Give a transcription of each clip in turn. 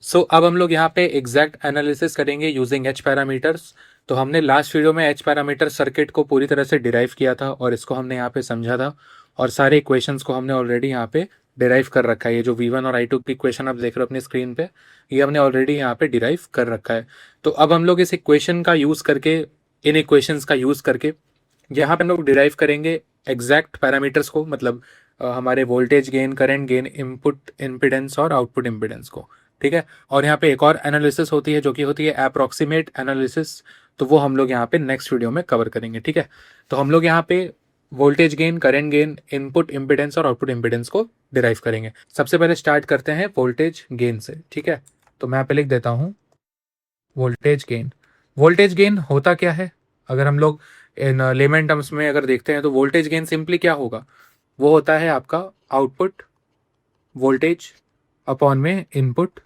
अब हम लोग यहाँ पे एग्जैक्ट एनालिसिस करेंगे यूजिंग एच पैरामीटर्स। तो हमने लास्ट वीडियो में एच पैरामीटर सर्किट को पूरी तरह से डिराइव किया था और इसको हमने यहाँ पे समझा था, और सारे इक्वेशंस को हमने ऑलरेडी यहाँ पे डिराइव कर रखा है। ये जो V1 और I2 की इक्वेशन आप देख रहे हो अपनी स्क्रीन पे, ये हमने ऑलरेडी यहाँ पे डिराइव कर रखा है। तो अब हम लोग इस इक्वेशन का यूज़ करके, इन इक्वेशंस का यूज़ करके यहाँ पे हम लोग डिराइव करेंगे एग्जैक्ट पैरामीटर्स को, मतलब हमारे voltage gain, current gain, input impedance और आउटपुट इम्पिडेंस को। ठीक है। और यहाँ पे एक और एनालिसिस होती है जो कि होती है अप्रॉक्सीमेट एनालिसिस, तो वो हम लोग यहाँ पे नेक्स्ट वीडियो में कवर करेंगे। ठीक है। तो हम लोग यहाँ पे voltage gain, current gain, input impedance और आउटपुट इम्पिडेंस को डिराइव करेंगे। सबसे पहले स्टार्ट करते हैं वोल्टेज गेन से। ठीक है। तो मैं यहाँ पे लिख देता हूँ वोल्टेज गेन। वोल्टेज गेन होता क्या है, अगर हम लोग इन लेमन टर्म्स में अगर देखते हैं तो वोल्टेज गेन सिंपली क्या होगा, वो होता है आपका आउटपुट वोल्टेज अपॉन में इनपुट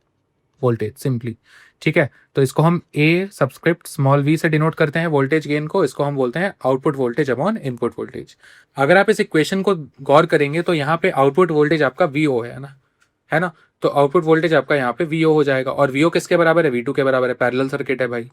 वोल्टेज सिंपली। ठीक है। तो इसको हम ए सबस्क्रिप्ट स्मॉल v से डिनोट करते हैं वोल्टेज गेन को, इसको हम बोलते हैं output voltage upon input voltage. अगर आप इस इक्वेशन को गौर करेंगे तो यहाँ पे आउटपुट वोल्टेज आपका vo है ना, है ना। तो आउटपुट वोल्टेज आपका यहाँ पे vo हो जाएगा, और vo किसके बराबर है, v2 के बराबर है, पैरेलल सर्किट है भाई,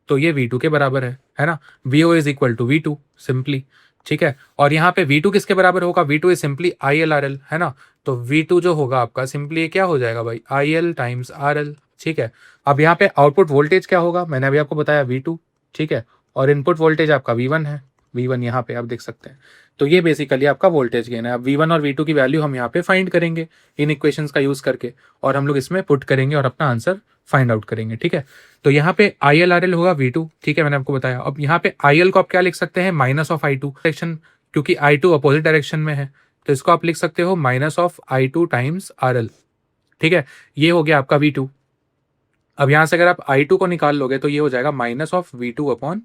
तो ये v2 के बराबर है ना। vo is equal to v2 simply. ठीक है। और यहाँ पे v2 किसके बराबर होगा, v2 इज सिंपली IL/RL, है ना। तो v2 जो होगा आपका सिंपली क्या हो जाएगा भाई, IL टाइम्स RL। ठीक है। अब यहाँ पे आउटपुट वोल्टेज क्या होगा, मैंने अभी आपको बताया V2। ठीक है। और इनपुट वोल्टेज आपका V1 है, V1 यहाँ पे आप देख सकते हैं। तो ये बेसिकली आपका वोल्टेज गेन है। अब V1 और V2 की वैल्यू हम यहाँ पे फाइंड करेंगे इन इक्वेशंस का यूज करके, और हम लोग इसमें पुट करेंगे और अपना आंसर फाइंड आउट करेंगे। ठीक है। तो यहाँ पे IL/RL होगा V2। ठीक है, मैंने आपको बताया। अब यहाँ पे IL को आप क्या लिख सकते हैं, माइनस ऑफ I2 डायरेक्शन, क्योंकि I2 अपोजिट डायरेक्शन में है, तो इसको आप लिख सकते हो minus of I2 times RL। ठीक है। ये हो गया आपका V2। अब यहां से अगर आप I2 को निकाल लोगे तो ये हो जाएगा minus of V2 upon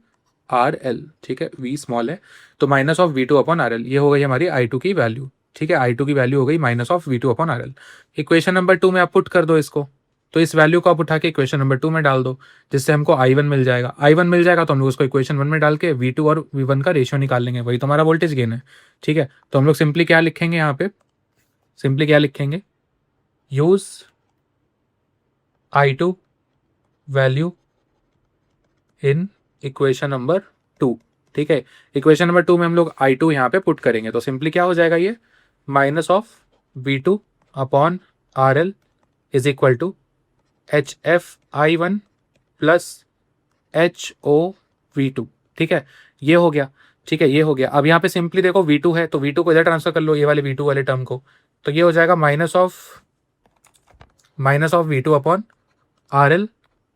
RL। ठीक है, V स्मॉल है, तो minus of V2 upon RL, ये हो गई हमारी I2 की वैल्यू। ठीक है, I2 की वैल्यू हो गई minus of V2 upon RL। Equation number 2 में आप पुट कर दो इसको, तो इस वैल्यू को आप उठा के इक्वेशन नंबर 2 में डाल दो, जिससे हमको I1 मिल जाएगा। I1 मिल जाएगा तो हम लोग उसको इक्वेशन 1 में डाल के V2 और V1 का रेशियो निकाल लेंगे, वही तो हमारा वोल्टेज गेन है। ठीक है। तो हम लोग सिंपली क्या लिखेंगे यहाँ पे, सिंपली क्या लिखेंगे, use I2 value in equation number 2। ठीक है। इक्वेशन नंबर 2 में हम लोग I2 यहाँ पे पुट करेंगे, तो सिंपली क्या हो जाएगा, ये minus of V2 upon RL is equal to HF I1 plus HOV2। ठीक है, ये हो गया। ठीक है, ये हो गया। अब यहाँ पे सिंपली देखो V2 है, तो V2 को इधर ट्रांसफर कर लो, ये वाले V2 वाले टर्म को, तो ये हो जाएगा minus of V2 upon RL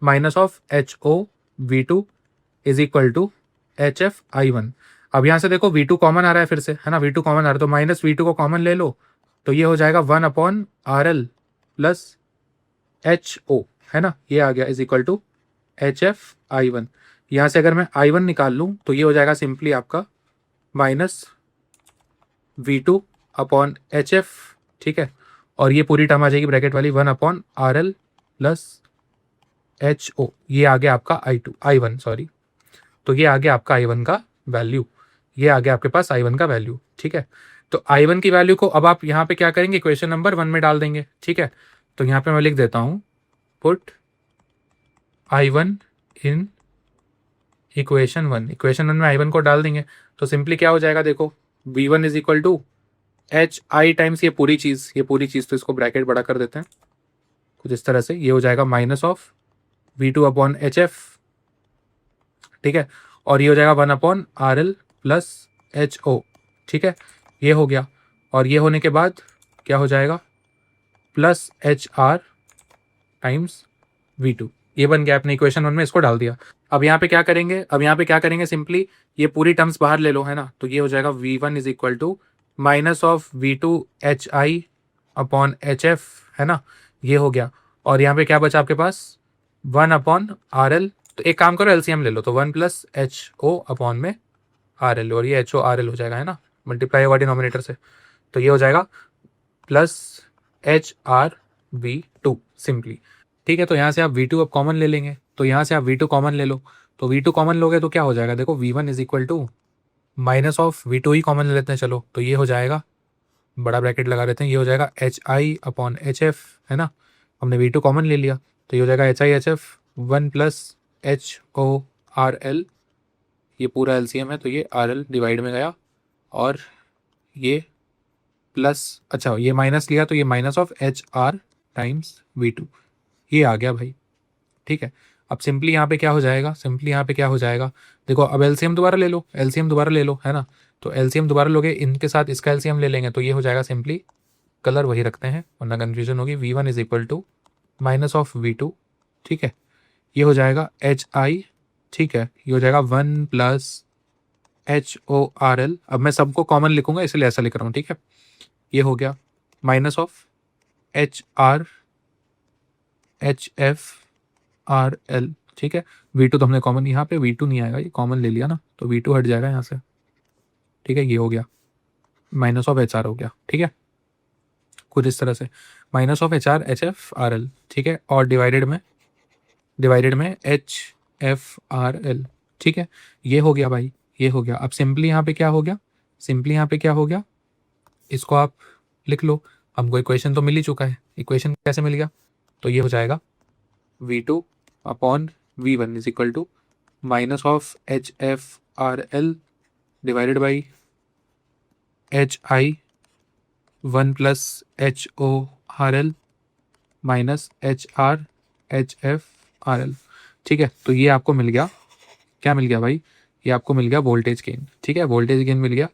minus of HOV2 is equal to HFI1। अब यहाँ से देखो V2 कॉमन आ रहा है फिर से, है ना, V2 कॉमन आ रहा है, तो माइनस V2 को कॉमन ले लो, तो ये हो जाएगा 1 अपॉन RL प्लस HO, है ना, ये आ गया इज इक्वल टू HFI1। यहाँ से अगर मैं I1 निकाल लूँ तो ये हो जाएगा सिंपली आपका माइनस V2 अपॉन HF। ठीक है। और ये पूरी टर्म आ जाएगी ब्रैकेट वाली 1 अपॉन RL प्लस HO, ये आ गया आपका I1 सॉरी, तो ये आ गया आपका I1 का वैल्यू, ये आ गया आपके पास I1 का वैल्यू। ठीक है। तो I1 की वैल्यू को अब आप यहाँ पे क्या करेंगे, इक्वेशन नंबर 1 में डाल देंगे। ठीक है। तो यहाँ पे मैं लिख देता हूँ put I1 in equation 1। Equation 1 में I1 को डाल देंगे तो सिंपली क्या हो जाएगा, देखो V1 is equal to HI times ये पूरी चीज़, तो इसको ब्रैकेट बड़ा कर देते हैं कुछ इस तरह से, ये हो जाएगा minus of V2 upon HF। ठीक है। और ये हो जाएगा 1 अपॉन RL प्लस HO। ठीक है, ये हो गया। और ये होने के बाद क्या हो जाएगा, प्लस HR टाइम्स V2, ये बन गया। आपने इक्वेशन 1 में इसको डाल दिया। अब यहाँ पे क्या करेंगे, सिंपली ये पूरी टर्म्स बाहर ले लो, है ना, तो ये हो जाएगा V1 is equal to minus of V2 HI upon HF, है ना, ये हो गया। और यहाँ पे क्या बचा आपके पास, 1 अपॉन RL, तो एक काम करो LCM ले लो, तो 1 प्लस HO अपॉन में RL, और ये HORL हो जाएगा, है ना, मल्टीप्लाई होगा डिनोमिनेटर से, तो ये हो जाएगा प्लस HRV2 सिंपली। ठीक है। तो यहाँ से आप V2 अब कॉमन ले लेंगे, तो यहाँ से आप V2 कॉमन ले लो, तो V2 कॉमन लोगे तो क्या हो जाएगा, देखो V1 is equal to minus of V2 ही कॉमन ले लेते हैं, चलो, तो ये हो जाएगा, बड़ा ब्रैकेट लगा देते हैं, ये हो जाएगा HI अपॉन HF, है ना, हमने V2 कॉमन ले लिया, तो ये हो जाएगा HIHF 1 प्लस HORL, ये पूरा LCM है तो ये RL डिवाइड में गया, और ये प्लस, अच्छा ये माइनस लिया तो ये minus of HR times V2, ये आ गया भाई। ठीक है, अब सिंपली यहाँ पे क्या हो जाएगा, सिंपली यहाँ पे क्या हो जाएगा, देखो अब LCM दोबारा ले लो, LCM दोबारा ले लो, है ना। तो LCM दोबारा लोगे, इनके साथ इसका LCM ले लेंगे, तो ये हो जाएगा सिंपली, कलर वही रखते हैं वरना कन्फ्यूजन होगी, V1 is equal to minus of V2। ठीक है, ये हो जाएगा HI, ठीक है, ये हो जाएगा 1 प्लस HORL। अब मैं सबको कॉमन लिखूंगा इसलिए ऐसा लिख रहा हूँ। ठीक है, ये हो गया माइनस ऑफ HRHFRL। ठीक है, V2 तो हमने कॉमन, यहाँ पे V2 नहीं आएगा, ये कॉमन ले लिया ना, तो V2 हट जाएगा यहाँ से। ठीक है, ये हो गया माइनस ऑफ HR हो गया। ठीक है, कुछ इस तरह से माइनस ऑफ HRHFRL। ठीक है, और डिवाइडेड में HFRL। ठीक है, ये हो गया भाई, ये हो गया। अब सिंपली यहाँ पे क्या हो गया, सिंपली यहाँ पे क्या हो गया, इसको आप लिख लो, हमको इक्वेशन तो मिल ही चुका है। इक्वेशन कैसे मिल गया, तो ये हो जाएगा V2 upon V1 is equal to minus of HFRL divided by HI 1 plus HORL minus HRHFRL। ठीक है, तो ये आपको मिल गया, क्या मिल गया भाई, ये आपको मिल गया वोल्टेज गेन। ठीक है, वोल्टेज गेन मिल गया,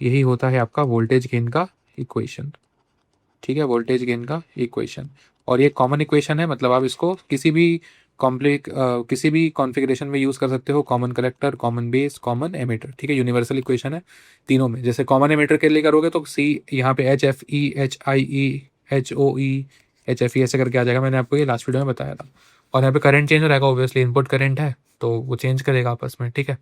यही होता है आपका वोल्टेज गेन का इक्वेशन। ठीक है, वोल्टेज गेन का इक्वेशन, और ये कॉमन इक्वेशन है, मतलब आप इसको किसी भी किसी भी कॉन्फ़िगरेशन में यूज़ कर सकते हो, common collector, common base, common emitter. ठीक है, यूनिवर्सल इक्वेशन है तीनों में। जैसे कॉमन एमिटर के लिए करोगे तो C यहाँ पे HFE HIE HOE HFE ऐसे करके आ जाएगा, मैंने आपको ये लास्ट वीडियो में बताया था। और यहाँ पे करंट चेंज हो जाएगा, ऑब्वियसली इनपुट करंट है तो वो चेंज करेगा आपस में। ठीक है,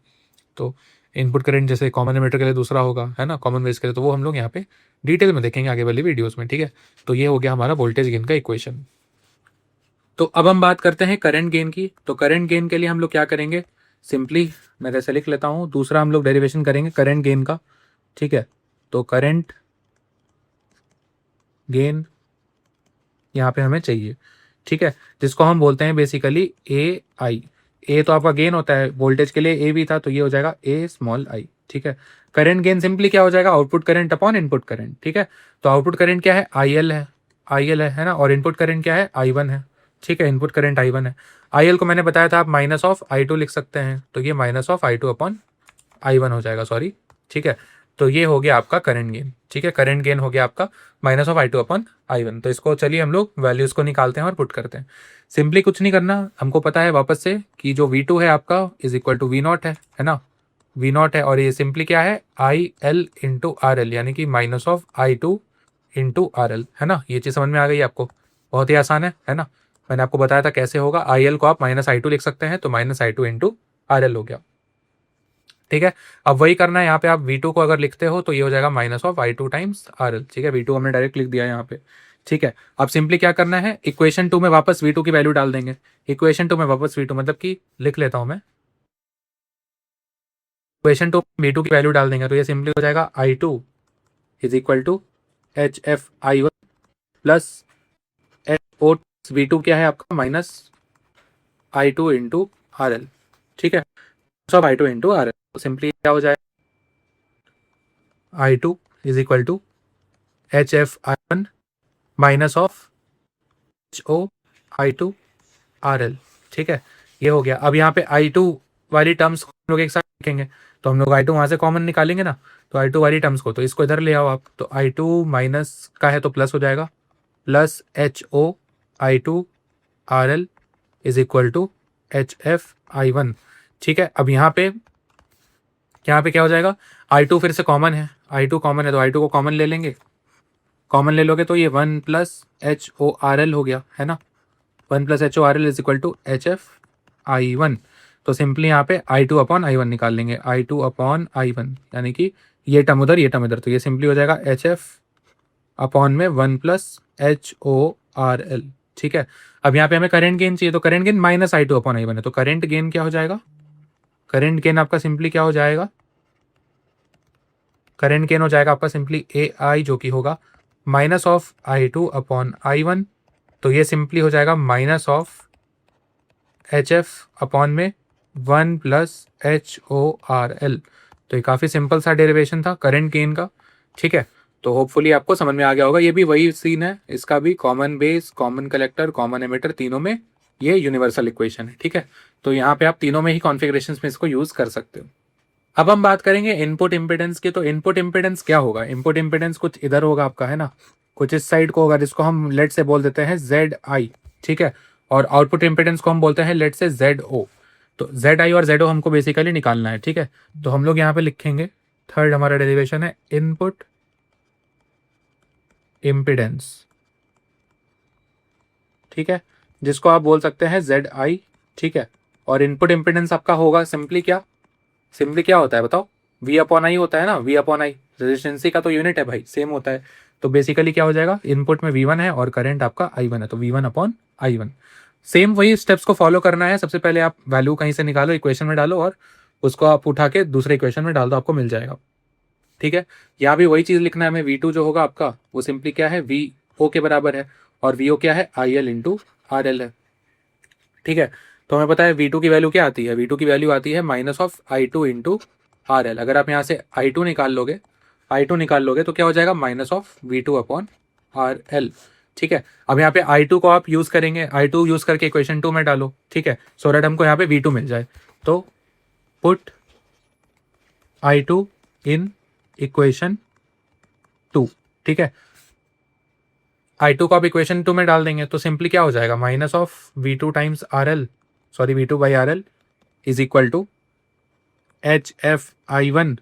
तो इनपुट करंट जैसे कॉमन एमिटर के लिए दूसरा होगा, है ना, कॉमन बेस के लिए, तो वो हम लोग यहाँ पे डिटेल में देखेंगे आगे वाली वीडियोस में। ठीक है, तो ये हो गया हमारा वोल्टेज गेन का इक्वेशन। तो अब हम बात करते हैं करंट गेन की। तो करंट गेन के लिए हम लोग क्या करेंगे, सिंपली मैं जैसे लिख लेता हूँ, दूसरा हम लोग डेरिवेशन करेंगे करंट गेन का। ठीक है, तो करंट गेन यहाँ पे हमें चाहिए। ठीक है, जिसको हम बोलते हैं बेसिकली AI। ए तो आपका गेन होता है, वोल्टेज के लिए ए भी था, तो ये हो जाएगा A स्मॉल I। ठीक है, करंट गेन सिंपली क्या हो जाएगा, output current upon input current. ठीक है, तो आउटपुट करंट क्या है, IL है, IL है ना, और इनपुट करंट क्या है, I1 है। ठीक है, इनपुट करंट I1 है। IL को मैंने बताया था आप माइनस ऑफ I2 लिख सकते हैं, तो ये minus of I2 upon I1 हो जाएगा, सॉरी। ठीक है, तो ये हो गया आपका करंट गेन। ठीक है, करंट गेन हो गया आपका minus of I2 upon I1। तो इसको चलिए हम लोग वैल्यूज़ को निकालते हैं और पुट करते हैं। सिंपली कुछ नहीं करना, हमको पता है वापस से कि जो V2 है आपका इज इक्वल टू V0 है ना, V0 है, और ये सिंपली क्या है, IL इंटू RL, यानी कि minus of I2 into RL, है ना। ये चीज़ समझ में आ गई आपको, बहुत ही आसान है ना। मैंने आपको बताया था कैसे होगा, IL को आप माइनस I2 लिख सकते हैं, तो माइनस I2 इंटू RL हो गया। ठीक है, अब वही करना है यहाँ पे, आप V2 को अगर लिखते हो तो ये हो जाएगा minus of I2 times RL। ठीक है, V2 हमने डायरेक्ट लिख दिया यहाँ पे। ठीक है, अब सिंपली क्या करना है, इक्वेशन 2 में वापस V2 की वैल्यू डाल देंगे। इक्वेशन 2 में वापस V2 मतलब कि लिख लेता हूँ मैं, इक्वेशन 2 V2 की वैल्यू डाल देंगे, तो ये सिंपली हो जाएगा I2 is equal to HFI1 plus HO V2 क्या है आपका, माइनस I2 इंटू RL। ठीक है, सब I2 इंटू RL, तो सिंपली क्या हो जाएगा, I2 is equal to HFI1 minus of HO I2 RL। ठीक है, ये हो गया। अब यहाँ पे I2 वाली टर्म्स हम लोग एक साथ लिखेंगे, तो हम लोग I2 वहाँ से कॉमन निकालेंगे ना, तो I2 वाली टर्म्स को तो इसको इधर ले आओ आप, तो I2 माइनस का है तो प्लस हो जाएगा, plus HO I2 RL is equal to HFI1। ठीक है, अब यहाँ पे क्या हो जाएगा, I2 फिर से कॉमन है, I2 कॉमन है तो I2 को कॉमन ले लेंगे, कॉमन ले लोगे तो ये 1 प्लस HORL हो गया, है ना। 1 plus HORL is equal to HFI1। तो सिंपली यहाँ पे I2 अपॉन I1 निकाल लेंगे, I2 अपॉन I1, यानी कि ये टर्म उधर, ये टर्म इधर, तो ये सिंपली हो जाएगा HF अपॉन में 1 प्लस HORL। ठीक है, अब यहाँ पे हमें करंट गेन चाहिए, तो current gain minus I2 upon I1 है, तो करंट गेन क्या हो जाएगा, करंट गेन आपका सिंपली क्या हो जाएगा, करंट गेन हो जाएगा आपका सिंपली AI, जो कि होगा minus of I2 upon I1 तो ये सिंपली हो जाएगा minus of H F upon में 1 प्लस HORL। तो ये काफ़ी सिंपल सा डेरिवेशन था करंट गेन का, ठीक है। तो होपफुली आपको समझ में आ गया होगा। ये भी वही सीन है, इसका भी common base, common collector, common emitter, तीनों में ये यूनिवर्सल इक्वेशन है, ठीक है। तो यहाँ पे आप तीनों में ही कॉन्फ़िगरेशन में इसको यूज़ कर सकते हो। अब हम बात करेंगे इनपुट इम्पिडेंस की। तो इनपुट इम्पिडेंस क्या होगा? इनपुट इम्पिडेंस कुछ इधर होगा आपका, है ना, कुछ इस साइड को होगा, जिसको हम लेट से बोल देते हैं ZI, ठीक है। और आउटपुट इम्पिडेंस को हम बोलते हैं लेट से ZO। तो ZI और ZO हमको बेसिकली निकालना है, ठीक है। तो हम लोग यहाँ पे लिखेंगे, थर्ड हमारा डेरिवेशन है इनपुट इम्पिडेंस, ठीक है, जिसको आप बोल सकते हैं ZI, ठीक है। और इनपुट इम्पिडेंस आपका होगा सिंपली क्या होता है बताओ? V/I होता है ना, V/I रेजिस्टेंसी का तो यूनिट है भाई, सेम होता है। तो बेसिकली क्या हो जाएगा, इनपुट में V1 है और करंट आपका I1 है, तो V1/I1। सेम वही स्टेप्स को फॉलो करना है। सबसे पहले आप वैल्यू कहीं से निकालो, इक्वेशन में डालो, और उसको आप उठा के दूसरे इक्वेशन में डाल दो, आपको मिल जाएगा, ठीक है। यहाँ भी वही चीज़ लिखना है हमें। V2 जो होगा आपका वो सिंपली क्या है, VO के बराबर है, और VO क्या है, IL इंटू RL है, ठीक है। तो हमें पता है V2 की वैल्यू क्या आती है, V2 की वैल्यू आती है minus of I2 into RL। अगर आप यहाँ से I2 निकाल लोगे तो क्या हो जाएगा, माइनस ऑफ V2/RL, ठीक है। अब यहाँ पे I2 को आप यूज़ करेंगे, I2 यूज़ करके इक्वेशन 2 में डालो, ठीक है, सो दैट हमको यहाँ पे V2 मिल जाए। तो पुट I2 इन इक्वेशन 2, ठीक है। I2 को आप इक्वेशन 2 में डाल देंगे तो सिंपली क्या हो जाएगा, minus of V2 times RL, sorry V2/RL is equal to HFI1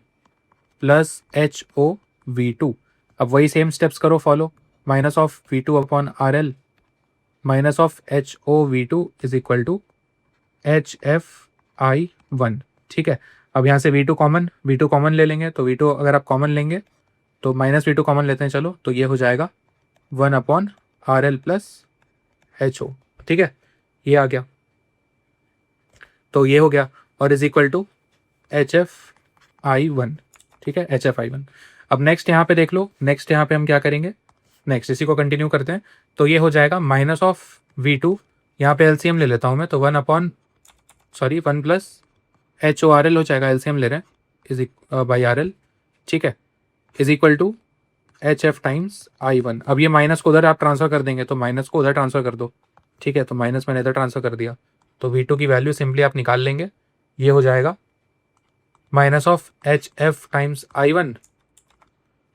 plus HOV2। अब वही सेम स्टेप्स करो follow, minus of V2/RL minus of HOV2 is equal to HFI1, ठीक है। अब यहाँ से V2 कॉमन ले लेंगे, तो V2 अगर आप कॉमन लेंगे तो माइनस V2 कॉमन लेते हैं, चलो, तो ये हो जाएगा 1/RL प्लस HO, ठीक है, ये आ गया। तो ये हो गया, और इज इक्वल टू HFI1, ठीक है, HFI1। अब नेक्स्ट यहाँ पे देख लो, नेक्स्ट यहाँ पे हम क्या करेंगे, नेक्स्ट इसी को कंटिन्यू करते हैं। तो ये हो जाएगा माइनस ऑफ V2, यहाँ पे LCM ले लेता हूँ मैं, तो 1 प्लस HORL हो जाएगा, LCM ले रहे हैं, इज बाई RL, ठीक है, is equal to HF times I1। अब ये माइनस को उधर आप ट्रांसफर कर देंगे, तो माइनस को उधर ट्रांसफर कर दो, ठीक है। तो माइनस मैंने इधर ट्रांसफर कर दिया, तो V2 की वैल्यू सिंपली आप निकाल लेंगे, ये हो जाएगा minus of HF times I1,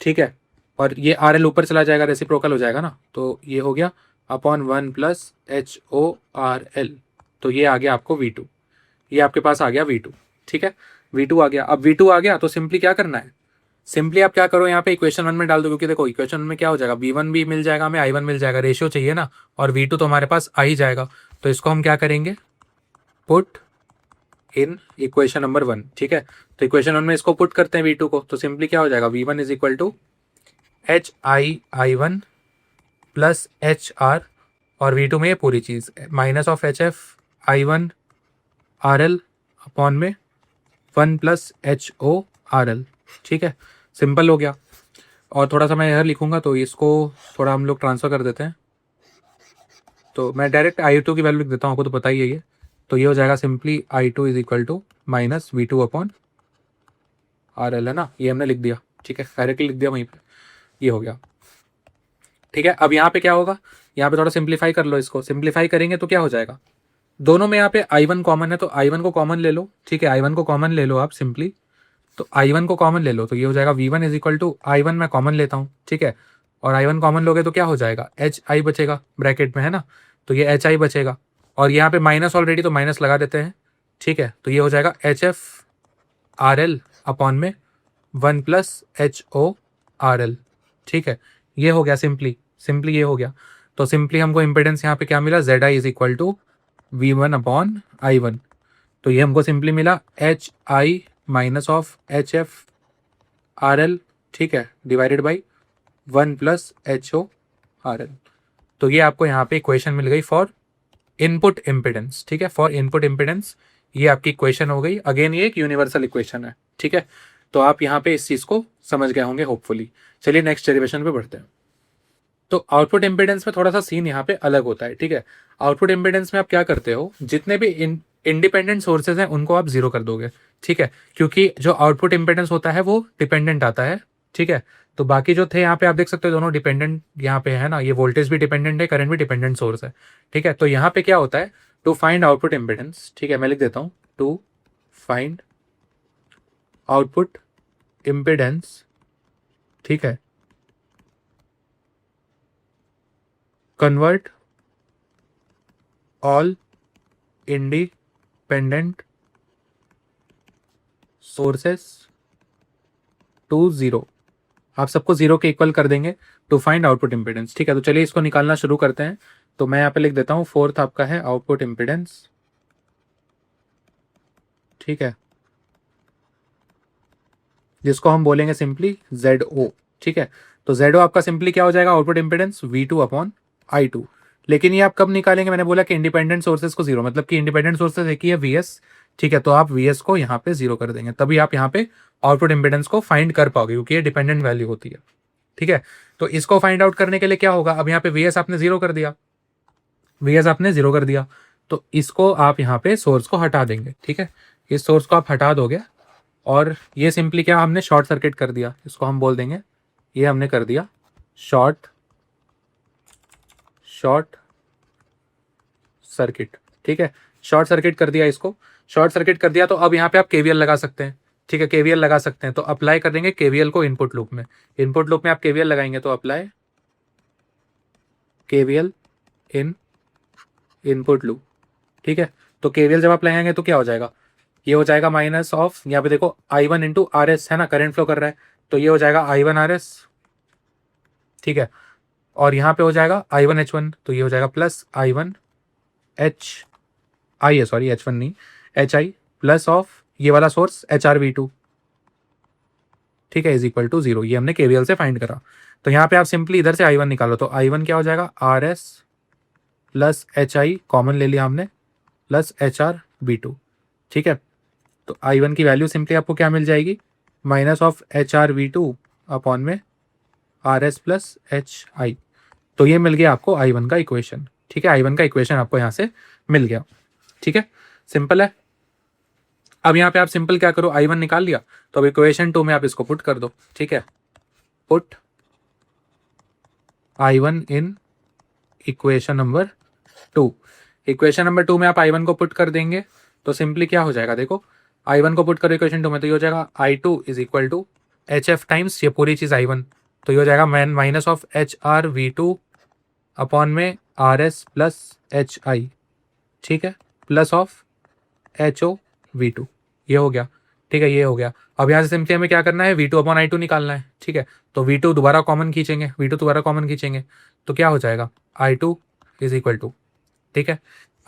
ठीक है। और ये RL ऊपर चला जाएगा, रेसिप्रोकल हो जाएगा ना, तो ये हो गया अपॉन 1 प्लस HORL। तो ये आ गया आपको V2, ये आपके पास आ गया V2, ठीक है, V2 आ गया। अब V2 आ गया तो सिंपली क्या करना है, सिंपली आप क्या करो, यहाँ पे इक्वेशन 1 में डाल दो, क्योंकि देखो इक्वेशन में क्या हो जाएगा, V1 भी मिल जाएगा हमें, I1 मिल जाएगा, रेशियो चाहिए ना, और V2 तो हमारे पास आ ही जाएगा। तो इसको हम क्या करेंगे, पुट इन इक्वेशन नंबर 1, ठीक है। तो इक्वेशन 1 में इसको पुट करते हैं V2 को, तो सिंपली क्या हो जाएगा, V1 is equal to HI1 plus HR, और V2 में ये पूरी चीज़ minus of HFI1 RL upon में 1 प्लस HORL, ठीक है, सिंपल हो गया। और थोड़ा सा मैं यह लिखूंगा, तो इसको थोड़ा हम लोग ट्रांसफर कर देते हैं, तो मैं डायरेक्ट I2 की वैल्यू लिख देता हूँ, आपको तो पता ही है ये। तो ये हो जाएगा simply I2 is equal to minus V2/RL, है ना, ये हमने लिख दिया, ठीक है, डायरेक्टली लिख दिया वहीं पर, ये हो गया, ठीक है। अब यहाँ पे क्या होगा, यहाँ पे थोड़ा सिंप्लीफाई कर लो, इसको सिंप्लीफाई करेंगे तो क्या हो जाएगा, दोनों में यहाँ पे I1 कॉमन है, तो I1 को कॉमन ले लो, ठीक है, I1 को कॉमन ले लो आप सिंपली, तो I1 को कॉमन ले लो, तो ये हो जाएगा V1 is equal to I1 मैं कॉमन लेता हूँ, ठीक है, और I1 कॉमन लोगे तो क्या हो जाएगा, HI बचेगा ब्रैकेट में, है ना, तो ये HI बचेगा, और यहाँ पे माइनस ऑलरेडी, तो माइनस लगा देते हैं, ठीक है। तो ये हो जाएगा HFRL अपॉन में 1 प्लस HORL, ठीक है, ये हो गया सिंपली ये हो गया। तो सिंपली हमको इम्पिडेंस यहाँ पे क्या मिला, ZI is equal to V1/I1। तो ये हमको सिंपली मिला HI माइनस ऑफ HFRL, ठीक है, डिवाइडेड बाई 1 प्लस HORL। तो ये आपको यहाँ पे इक्वेशन मिल गई फॉर इनपुट इम्पिडेंस, ठीक है, फॉर इनपुट इम्पिडेंस ये आपकी इक्वेशन हो गई। अगेन ये एक यूनिवर्सल इक्वेशन है, ठीक है। तो आप यहाँ पे इस चीज़ को समझ गए होंगे होपफुली। चलिए नेक्स्ट डेरिवेशन पे बढ़ते हैं। तो आउटपुट इम्पिडेंस में थोड़ा सा सीन यहाँ पे अलग होता है, ठीक है। आउटपुट इम्पिडेंस में आप क्या करते हो, जितने भी इंडिपेंडेंट सोर्सेज हैं उनको आप जीरो कर दोगे, ठीक है, क्योंकि जो आउटपुट इम्पिडेंस होता है वो डिपेंडेंट आता है, ठीक है। तो बाकी जो थे यहाँ पे आप देख सकते हो दोनों डिपेंडेंट यहाँ पे है ना, ये वोल्टेज भी डिपेंडेंट है, करंट भी डिपेंडेंट सोर्स है, ठीक है। तो यहाँ पे क्या होता है, टू फाइंड आउटपुट इम्पिडेंस, ठीक है, मैं लिख देता हूँ, टू फाइंड आउटपुट इम्पिडेंस, ठीक है, convert all independent sources to zero, आप सबको जीरो के इक्वल कर देंगे टू फाइंड आउटपुट इम्पिडेंस, ठीक है। तो चलिए इसको निकालना शुरू करते हैं। तो मैं यहाँ पे लिख देता हूँ, फोर्थ आपका है आउटपुट इम्पिडेंस, ठीक है, जिसको हम बोलेंगे सिंपली ZO, ठीक है। तो ZO आपका सिंपली क्या हो जाएगा, output impedance V2 upon I2। लेकिन ये आप कब निकालेंगे, मैंने बोला कि इंडिपेंडेंट सोर्सेज को जीरो, मतलब कि इंडिपेंडेंट सोर्सेज एक ही है VS, ठीक है। तो आप VS को यहाँ पे जीरो कर देंगे, तभी आप यहाँ पे आउटपुट इम्पिडेंस को फाइंड कर पाओगे, क्योंकि ये डिपेंडेंट वैल्यू होती है, ठीक है। तो इसको फाइंड आउट करने के लिए क्या होगा, अब यहाँ पे VS आपने जीरो कर दिया, VS आपने जीरो कर दिया, तो इसको आप यहाँ पे सोर्स को हटा देंगे, ठीक है। इस सोर्स को आप हटा दोगे और ये सिंपली क्या हमने शॉर्ट सर्किट कर दिया, इसको हम बोल देंगे, ये हमने कर दिया शॉर्ट शॉर्ट सर्किट, ठीक है। शॉर्ट सर्किट कर दिया, इसको शॉर्ट सर्किट कर दिया। तो अब यहाँ पे आप केवीएल लगा सकते हैं, ठीक है, केवीएल लगा सकते हैं। तो अप्लाई कर देंगे केवीएल को इनपुट लूप में, इनपुट लूप में आप केवीएल लगाएंगे, तो अप्लाई केवीएल इन इनपुट लूप, ठीक है। तो केवीएल जब आप लगाएंगे तो क्या हो जाएगा, ये हो जाएगा माइनस ऑफ, यहाँ पे देखो I1 इंटू RS है ना, करंट फ्लो कर रहा है, तो ये हो जाएगा I1 RS, ठीक है। और यहाँ पे हो जाएगा I1 H1, तो ये हो जाएगा प्लस I1 HI है, सॉरी H1 नहीं, HI प्लस ऑफ ये वाला सोर्स HRV2, ठीक है, इज इक्वल टू जीरो। ये हमने केवीएल से फाइंड करा। तो यहाँ पे आप सिंपली इधर से I1 निकालो, तो I1 क्या हो जाएगा, RS प्लस HI कॉमन ले लिया हमने, प्लस HRV2, ठीक है। तो I1 की वैल्यू सिंपली आपको क्या मिल जाएगी, माइनस ऑफ HRV2 अपॉन में RS प्लस HI। तो ये मिल गया आपको I1 का इक्वेशन, ठीक है। I1 का इक्वेशन आपको यहाँ से मिल गया, ठीक है, सिंपल है। अब यहाँ पे आप सिंपल क्या करो, I1 निकाल लिया, तो अब इक्वेशन 2 में आप इसको पुट कर दो, ठीक है, put I1 in equation number 2। Equation number 2 में आप I1 को पुट कर देंगे, तो सिंपली क्या हो जाएगा, देखो I1 को पुट करो इक्वेशन 2 में, तो ये हो जाएगा I2 is equal to HF times ये पूरी चीज़ I1, तो ये हो जाएगा माइनस ऑफ HRV2 अपॉन में RS प्लस HI, ठीक है, प्लस ऑफ HOV2, ये हो गया, ठीक है, ये हो गया। अब यहाँ से सिंपली हमें क्या करना है, V2 अपॉन I2 निकालना है, ठीक है। तो V2 दोबारा कॉमन खींचेंगे, V2 दोबारा कॉमन खींचेंगे, तो क्या हो जाएगा, I2 इज इक्वल टू, ठीक है।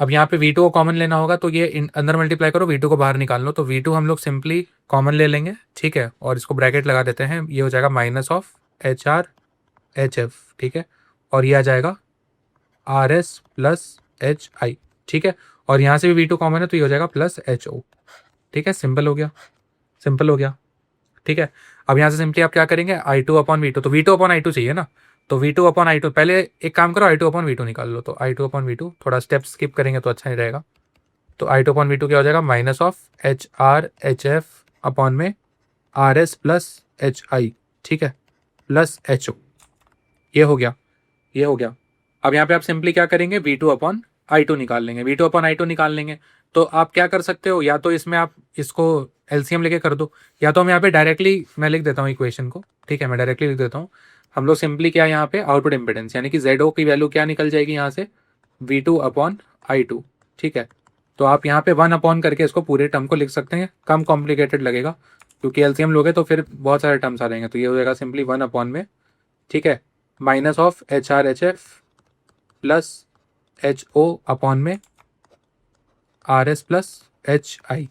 अब यहाँ पे V2 को कॉमन लेना होगा, तो ये अंदर मल्टीप्लाई करो, V2 को बाहर निकाल लो, तो V2 हम लोग सिंपली कॉमन ले लेंगे, ठीक है, और इसको ब्रैकेट लगा देते हैं, ये हो जाएगा माइनस ऑफ HRHF, ठीक है, और ये आ जाएगा RS प्लस HI, ठीक है, और यहाँ से भी V2 कॉमन है, तो ये हो जाएगा प्लस HO, ठीक है, सिंपल हो गया, सिंपल हो गया, ठीक है। अब यहाँ से सिंपली आप क्या करेंगे, I2 अपॉन V2, तो V2 अपॉन I2 चाहिए ना, तो V2 अपॉन I2, पहले एक काम करो I2 अपॉन V2 निकाल लो, तो I2 अपॉन V2, थोड़ा स्टेप स्किप करेंगे तो अच्छा नहीं रहेगा। तो I2 अपॉन V2 क्या हो जाएगा, माइनस ऑफ HRHF अपॉन में RS प्लस HI, ठीक है, प्लस HO, ये हो गया, ये हो गया। अब यहाँ पे आप सिंपली क्या करेंगे, V2 अपॉन I2 निकाल लेंगे, V2 अपॉन I2 निकाल लेंगे। तो आप क्या कर सकते हो, या तो इसमें आप इसको एलसीएम लेके कर दो, या तो हम यहाँ पे डायरेक्टली मैं लिख देता हूँ इक्वेशन को, ठीक है, मैं डायरेक्टली लिख देता हूँ। हम लोग सिंपली क्या यहाँ पे आउटपुट इम्पिडेंस यानी कि ZO की वैल्यू क्या निकल जाएगी यहाँ से, V2 अपॉन I2, ठीक है। तो आप यहाँ पे 1 अपॉन करके इसको पूरे टर्म को लिख सकते हैं, कम कॉम्प्लिकेटेड लगेगा, क्योंकि एलसीएम लोगे तो फिर बहुत सारे टर्म्स आ जाएंगे, तो ये हो जाएगा सिंपली 1 अपॉन में, ठीक है, minus of HRHF plus HO upon में RS प्लस HI,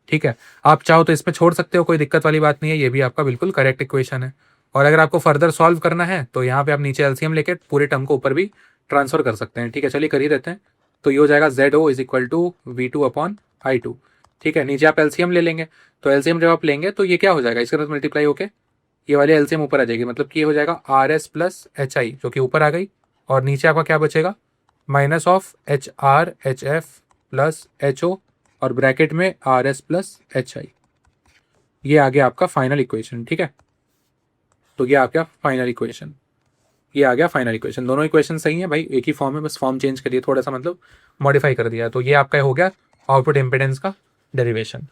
ठीक है। आप चाहो तो इसमें छोड़ सकते हो, कोई दिक्कत वाली बात नहीं है, ये भी आपका बिल्कुल करेक्ट इक्वेशन है। और अगर आपको फर्दर सॉल्व करना है तो यहाँ पे आप नीचे एलसीएम लेके पूरे टर्म को ऊपर भी ट्रांसफर कर सकते हैं, ठीक है। चलिए कर ही रहते हैं। तो ये हो जाएगा ZO is equal to V2 upon I2, ठीक है। नीचे आप एलसीएम ले लेंगे, तो एलसीएम जब आप लेंगे तो ये क्या हो जाएगा, इसके साथ मल्टीप्लाई होके ये वाली एलसीएम ऊपर आ जाएगी, मतलब कि ये हो जाएगा आर एस प्लस एच आई, जो कि ऊपर आ गई, और नीचे आपका क्या बचेगा, minus of H R H F plus H O, और ब्रैकेट में R S plus H I. ये आ गया आपका फाइनल इक्वेशन, ठीक है। तो ये आ गया फाइनल इक्वेशन, ये आ गया फाइनल इक्वेशन। दोनों इक्वेशन सही है भाई, एक ही फॉर्म है, बस फॉर्म चेंज करिए थोड़ा सा, मतलब मॉडिफाई कर दिया। तो ये आपका हो गया आउटपुट इम्पिडेंस का डेरिवेशन।